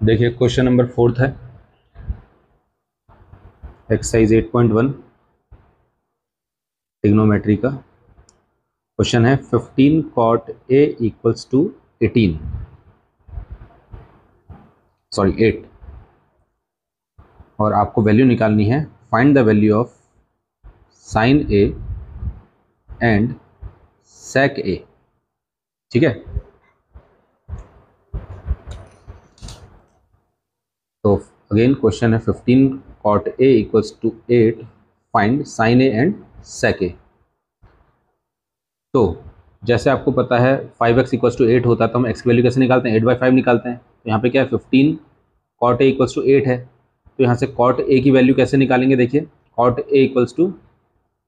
देखिए question number 4 है, exercise 8.1 trigonometry का क्वेश्चन है 15 cot A equals to 18 sorry 8 और आपको वैल्यू निकालनी है। Find the value of sine A and sec A. ठीक है, तो अगेन क्वेश्चन है 15 cot A equals to 8 find sine A and sec A. तो जैसे आपको पता है 5x इक्वल्स टू 8 होता है तो हम x की वैल्यू कैसे निकालते हैं, 8/5 निकालते हैं। तो यहाँ पे क्या है 15 cot A इक्वल्स टू 8 है, तो यहाँ से cot A की वैल्यू कैसे निकालेंगे। देखिए cot A इक्वल्स टू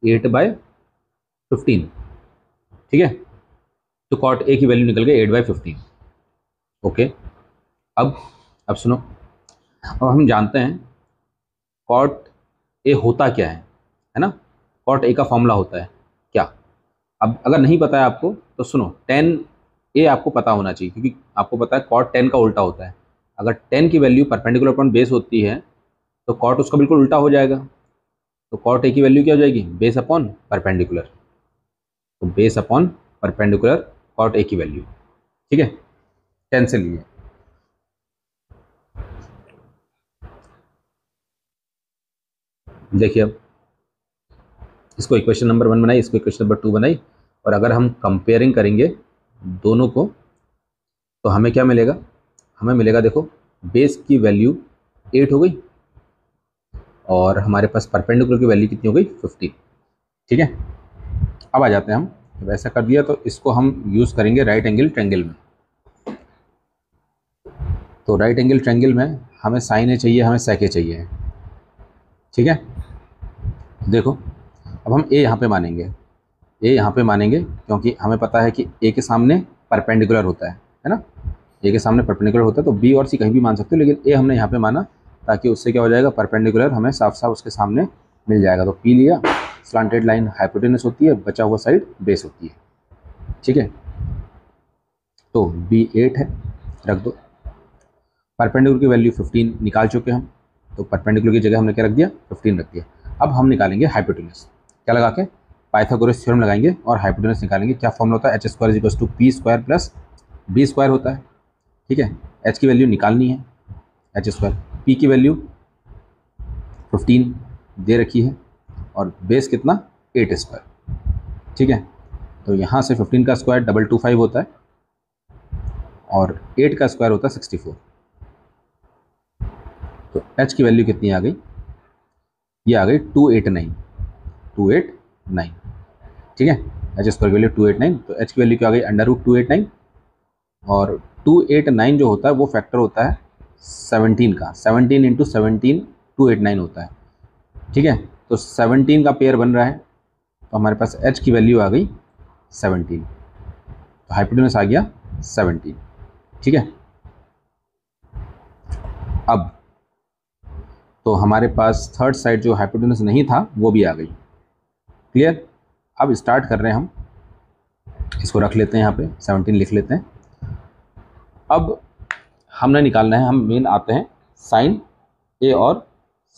8/15। ठीक है, तो cot A की वैल्यू निकल गई 8/15। ओके, अब सुनो, अब हम जानते हैं cot A होता क्या है ना। cot A का फॉर्मूला होता है क्या। अब अगर नहीं पता है आपको तो सुनो, tan A आपको पता होना चाहिए क्योंकि आपको पता है cot tan का उल्टा होता है। अगर tan की वैल्यू परपेंडिकुलर अपॉन बेस होती है तो cot उसका बिल्कुल उल्टा हो जाएगा। तो cot A की वैल्यू क्या हो जाएगी, बेस अपॉन परपेंडिकुलर। तो base upon perpendicular cot A की वैल्यू। ठीक है, tan से लिए। देखिए अब इसको इक्वेशन नंबर 1 बनाई, इसको इक्वेशन नंबर 2 बनाई, और अगर हम कंपेयरिंग करेंगे दोनों को तो हमें क्या मिलेगा, हमें मिलेगा देखो बेस की वैल्यू 8 हो गई और हमारे पास परपेंडिकुलर की वैल्यू कितनी हो गई 15। ठीक है, अब आ जाते हैं हम, जब ऐसा कर दिया तो इसको हम यूज़ करेंगे राइट एंगल ट्रायंगल में। तो राइट एंगल ट्रायंगल में हमें साइन ए चाहिए, हमें सेक ए चाहिए। ठीक है, देखो अब हम ए यहाँ पे मानेंगे, ए यहाँ पे मानेंगे क्योंकि हमें पता है कि ए के सामने परपेंडिकुलर होता है ना। ए के सामने परपेंडिकुलर होता है तो बी और सी कहीं भी मान सकते हो, लेकिन ए हमने यहाँ पे माना ताकि उससे क्या हो जाएगा, परपेंडिकुलर हमें साफ साफ उसके सामने मिल जाएगा। तो पी लिया, स्लांटेड लाइन हाइपोटेनस होती है, बचा हुआ साइड बेस होती है। ठीक है, तो बी 8 है, रख दो। परपेंडिकुलर की वैल्यू 15 निकाल चुके हम, तो परपेंडिकुलर की जगह हमने क्या रख दिया, 15 रख दिया। अब हम निकालेंगे हाइपोटेनस, क्या लगा के पाइथागोरस थ्योरम लगाएंगे और हाइपोटेनस निकालेंगे। क्या फॉर्मूला होता है, h square equals to p square plus b square होता है। ठीक है, h की वैल्यू निकालनी है, h स्क्वायर, p की वैल्यू 15 दे रखी है और बेस कितना 8 स्क्वायर। ठीक है, तो यहाँ से 15 का स्क्वायर 225 होता है और 8 का स्क्वायर होता है 64। तो h की वैल्यू कितनी आ गई, ये आ गई 289। ठीक है, h स्क्वायर की वैल्यू 289, तो h की वैल्यू क्या आ गई, √289 और 289 जो होता है वो फैक्टर होता है 17 का, 17 इंटू 17 289 होता है। ठीक है, तो 17 का पेयर बन रहा है, तो हमारे पास h की वैल्यू आ गई 17, तो हाइपोटेनस आ गया 17। ठीक है, अब तो हमारे पास थर्ड साइड जो हाइपोटेनस नहीं था वो भी आ गई। क्लियर, अब स्टार्ट कर रहे हैं हम, इसको रख लेते हैं यहाँ पे 17 लिख लेते हैं। अब हमने निकालना है, हम मेन आते हैं साइन ए और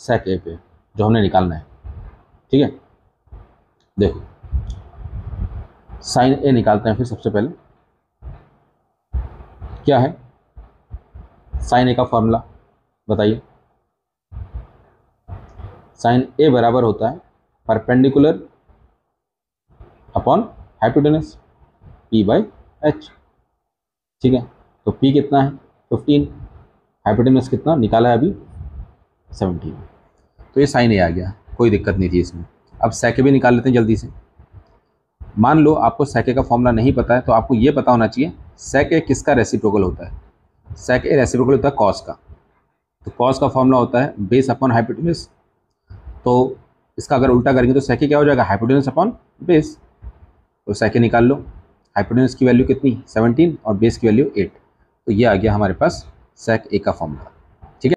सेक ए पे, जो हमने निकालना है। ठीक है, देखो साइन ए निकालते हैं। फिर सबसे पहले क्या है साइन ए का फॉर्मूला बताइए। साइन ए बराबर होता है परपेंडिकुलर अपॉन हाइपोटेनस p/h। ठीक है, तो p कितना है 15, हाइपोटेनस कितना निकाला है अभी 17, तो ये साइन ए आ गया, कोई दिक्कत नहीं थी इसमें। अब सेक भी निकाल लेते हैं जल्दी से। मान लो आपको सेक का फॉर्मूला नहीं पता है तो आपको ये पता होना चाहिए सेक किसका रेसिप्रोकल होता है। सेक रेसिप्रोकल होता है कॉस का, तो कॉस का फॉर्मूला होता है बेस अपॉन हाइपोटेनस। तो इसका अगर उल्टा करेंगे तो सेक क्या हो जाएगा, हाइपोटेनस अपॉन बेस। तो सेक निकाल लो, हाइपोटेनस की वैल्यू कितनी 17 और बेस की वैल्यू 8, तो ये आ गया हमारे पास सेक ए का फॉर्मूला।